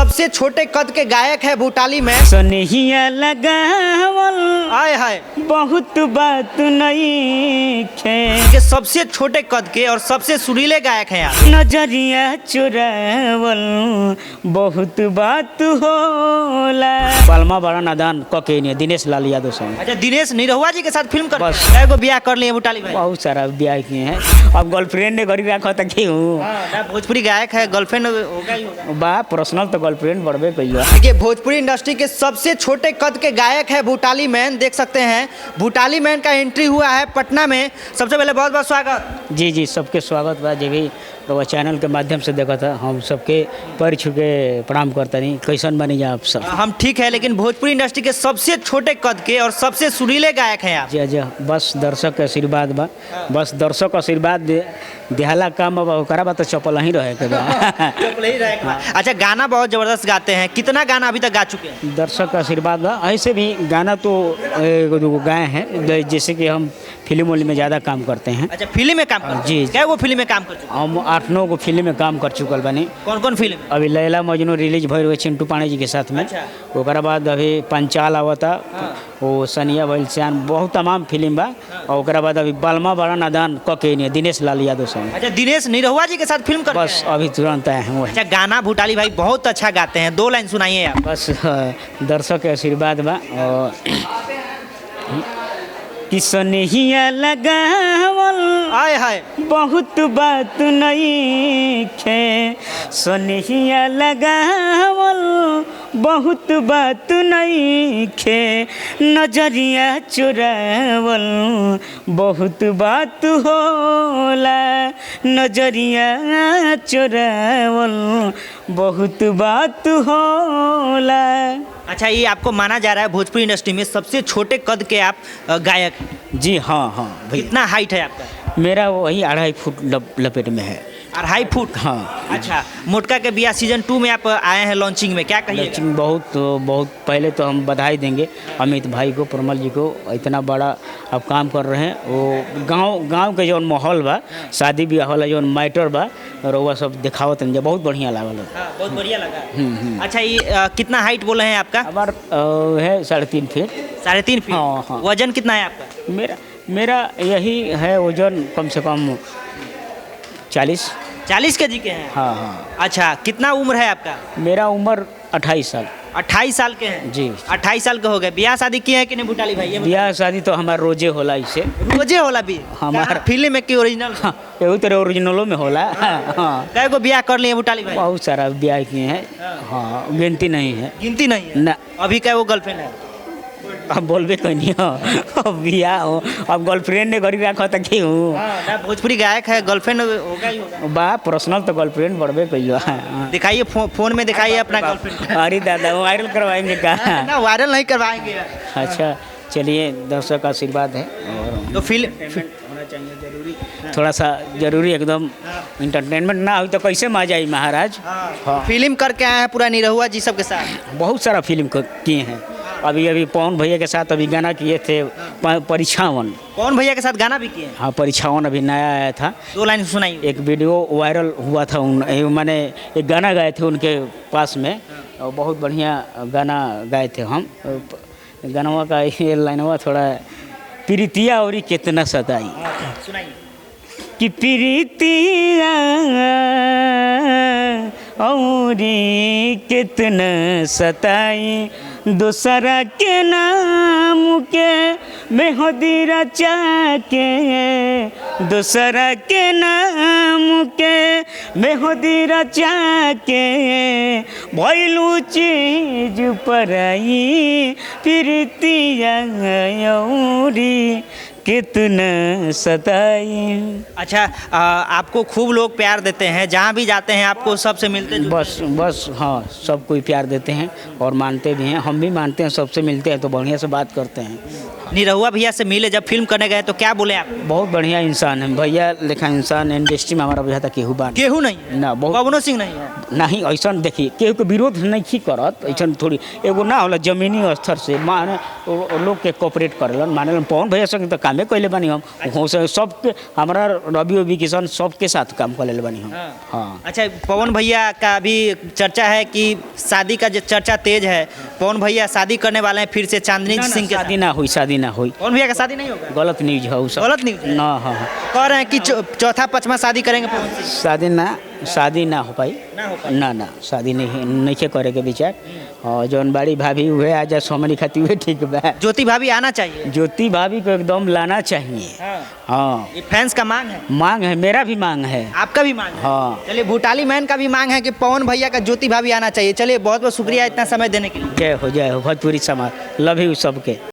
सबसे छोटे कद के गायक है भूटाली में। सनहिया लगावल आय हाय बहुत बात नहीं खे, के सबसे छोटे कद के और सबसे सुरीले गायक हैं आप। नजरिया चुरावल बहुत बात होला। पलमा बड़ा नादान कके ने दिनेश लाल यादव सॉन्ग। अच्छा, दिनेश निरहुआ जी के साथ फिल्म कर बस। को ब्याह कर लिए भूटाली भाई। बहुत सारा ब्याह किए हैं। अब गर्लफ्रेंड ने गरीब रखा था क्यों ना भोजपुरी गायक है, गर्लफ्रेंड होगा ही होगा। बा पर्सनल तो गर्लफ्रेंड बढ़बे कइला। देखिए, भोजपुरी इंडस्ट्री के सबसे छोटे कद के गायक है भूटाली मैन। देख सकते हैं भूटाली मैन का एंट्री हुआ है पटना में। सबसे पहले बहुत बहुत स्वागत। जी जी, सबके स्वागत बा। जे भी तो चैनल के माध्यम से देखा था, हम सबके पैर छू के प्रणाम करता नहीं। कैसन बनी जा आप सब? हम ठीक है, लेकिन भोजपुरी इंडस्ट्री के सबसे छोटे कद के और सबसे सुरीले गायक हैं आप। जी जी, बस दर्शक के आशीर्वाद बा। बस दर्शक आशीर्वाद देहला काम बा, ओकरा बा तो चपल ही रहे के बा। अच्छा, गाना बहुत जबरदस्त गाते हैं। कितना गाना अभी तक गा चुके हैं? दर्शक का आशीर्वाद बा। ऐसे भी गाना तो एगो दूगो गाए हैं, जैसे कि हम फिल्म उल्म में ज़्यादा काम करते हैं। अच्छा, फिल्म में काम कर? जी। क्या वो फिल्म में काम कर चुके हैं? हम 8-9 गो फिल्म में काम कर चुकल बानी। कौन कौन फिल्म? अभी लैला मजनू रिलीज भइल हुए चिंटू पांडे जी के साथ में। अच्छा। ओकरा बाद अभी पंचाल आवता, वो सनिया बलचान, बहुत तमाम फिल्म बा। और ओकरा बाद अभी बलमा बड़ा नादान कके ने दिनेश लाल यादव सॉन्ग। अच्छा, दिनेश निरहुआ जी के साथ फिल्म कर? बस अभी तुरंत आए हैं वो। अच्छा, गाना भूटाली भाई बहुत अच्छा गाते हैं। 2 लाइन सुनाइए आप। बस दर्शक के आशीर्वाद बा। और कि सनहिया लगावल आय हाय बहुत बात नहीं खे, सनहिया लगावल बहुत बात नहीं खे, नजरिया चुरावल बहुत बात होला, नजरिया चुरावल बहुत बात होला। अच्छा, ये आपको माना जा रहा है भोजपुरी इंडस्ट्री में सबसे छोटे कद के आप गायक हैं। जी हाँ हाँ भाई। कितना हाइट है आपका? मेरा वही 2.5 फुट लपेट में है। 2.5 फुट? हाँ। अच्छा, मोटका के बिया सीजन 2 में आप आए हैं लॉन्चिंग में, क्या कहिए? लॉन्चिंग बहुत पहले तो हम बधाई देंगे अमित भाई को, प्रमल जी को। इतना बड़ा अब काम कर रहे हैं। वो गांव के जो माहौल बा, शादी ब्याह वाला जो मैटर बा, और वह सब दिखावत मुझे बहुत बढ़िया लागल। हाँ, बहुत बढ़िया लगा। अच्छा, ये कितना हाइट बोले हैं आपका? हमार है 3.5 फीट। 3.5 फीट? हाँ, हाँ। वजन कितना है आपका? मेरा यही है वजन, कम से कम 40 kg के हैं? हाँ हाँ। अच्छा, कितना उम्र है आपका? मेरा उम्र 28 साल। 28 साल के हैं? जी। 28 साल के हो गए। ब्याह शादी किए हैं कि नहीं भूटाली भाई? ब्याह शादी तो हमारा रोजे होला। इसे रोजे होला भी? हमारा फिल्म में की ओरिजिनल? हाँ, एहू तरह ओरिजिनलों में होला। हाँ। कै गो ब्याह कर लिए भूटाली भाई? बहुत सारा ब्याह किए हैं। हाँ, गिनती नहीं है। गिनती नहीं है ना। अभी कै वो गर्लफ्रेंड है? अब बोलबे कहीं हो ब्याह हो, अब गर्लफ्रेंड ने गरीब रखा था क्यों ना, भोजपुरी गायक है, गर्लफ्रेंड होगा ही होगा। बा पर्सनल तो गर्लफ्रेंड बढ़बे कहियो। दिखाइए, फोन में दिखाइए अपना गर्लफ्रेंड। अरे दादा, वायरल करवाएंगे क्या? ना, वायरल नहीं करवाएंगे। अच्छा चलिए, दर्शक का आशीर्वाद है। और तो फिल्म होना चाहिए जरूरी, थोड़ा सा जरूरी, एकदम इंटरटेनमेंट ना हो तो कैसे मजा आई महाराज। हाँ। फिल्म करके आए हैं पूरा निरहुआ जी सब के साथ? बहुत सारा फिल्म किए हैं। अभी पवन भैया के साथ अभी गाना किए थे, परीक्षावन। कौन भैया के साथ गाना भी किए? हाँ, परीक्षावन अभी नया आया था। 2 लाइन सुनाइए। एक वीडियो वायरल हुआ था, मैंने एक गाना गाए थे उनके पास में, और बहुत बढ़िया गाना गाए थे हम। गानवा का ये लाइनवा थोड़ा, प्रीतिया और कितना सताई, सुनाइए। कि प्रीतिया और कितना सताई, दूसरा के नाम के मेहंदी रचा के, दूसरा के नाम के मेहंदी रचा के, भइलू चीज पराई, प्रीतिया औरी कितना सताई। अच्छा, आपको खूब लोग प्यार देते हैं, जहाँ भी जाते हैं आपको सबसे मिलते जुलते हैं? बस हाँ, सब कोई प्यार देते हैं और मानते भी हैं। हम भी मानते हैं, सबसे मिलते हैं तो बढ़िया से बात करते हैं। निरहुआ भैया से मिले जब फिल्म करने गए तो क्या बोले आप? बहुत बढ़िया इंसान है भैया, लेखा इंसान इंडस्ट्री में हमारा बुझाता केहू बा केहू नहीं ना, बहुत पवनो सिंह नहीं है। नहीं ऐसा देखिए केहू के विरोध नहीं की करत, ऐसा थोड़ी एगो ना होला जमीनी स्तर से माने लोग के कोऑपरेट करेलन, माने पवन भैया संग तो कामे कैले बानी हम, हो से सबके हमारा रवि उबी किसान सबके साथ काम कर ले बानी हम। हाँ अच्छा, पवन भैया का अभी चर्चा है कि शादी का जो चर्चा तेज है, पवन भैया शादी करने वाले हैं फिर से चांदनी सिंह के शादी साथ। ना हुई, शादी ना हुई, पवन भैया का शादी नहीं होगा? गलत न्यूज है वो सब, गलत न्यूज है। ना। हाँ हाँ कह रहे हैं कि चौथा पांचवा शादी करेंगे पवन सिंह। शादी ना हो पाई, ना हो पाई। ना शादी नहीं के करे के विचार। और जौन बड़ी भाभी हुए आ जा सोमनी खाती हुए ठीक बा। ज्योति भाभी आना चाहिए। ज्योति भाभी को एकदम लाना चाहिए। हाँ ये फैंस का मांग है, मांग है, मेरा भी मांग है। आपका भी मांग है। हाँ चलिए, भूटाली मैन का भी मांग है कि पवन भैया का ज्योति भाभी आना चाहिए। चलिए, बहुत बहुत शुक्रिया इतना समय देने के लिए। जय हो भोजपुरी समाज, लव यू सबके।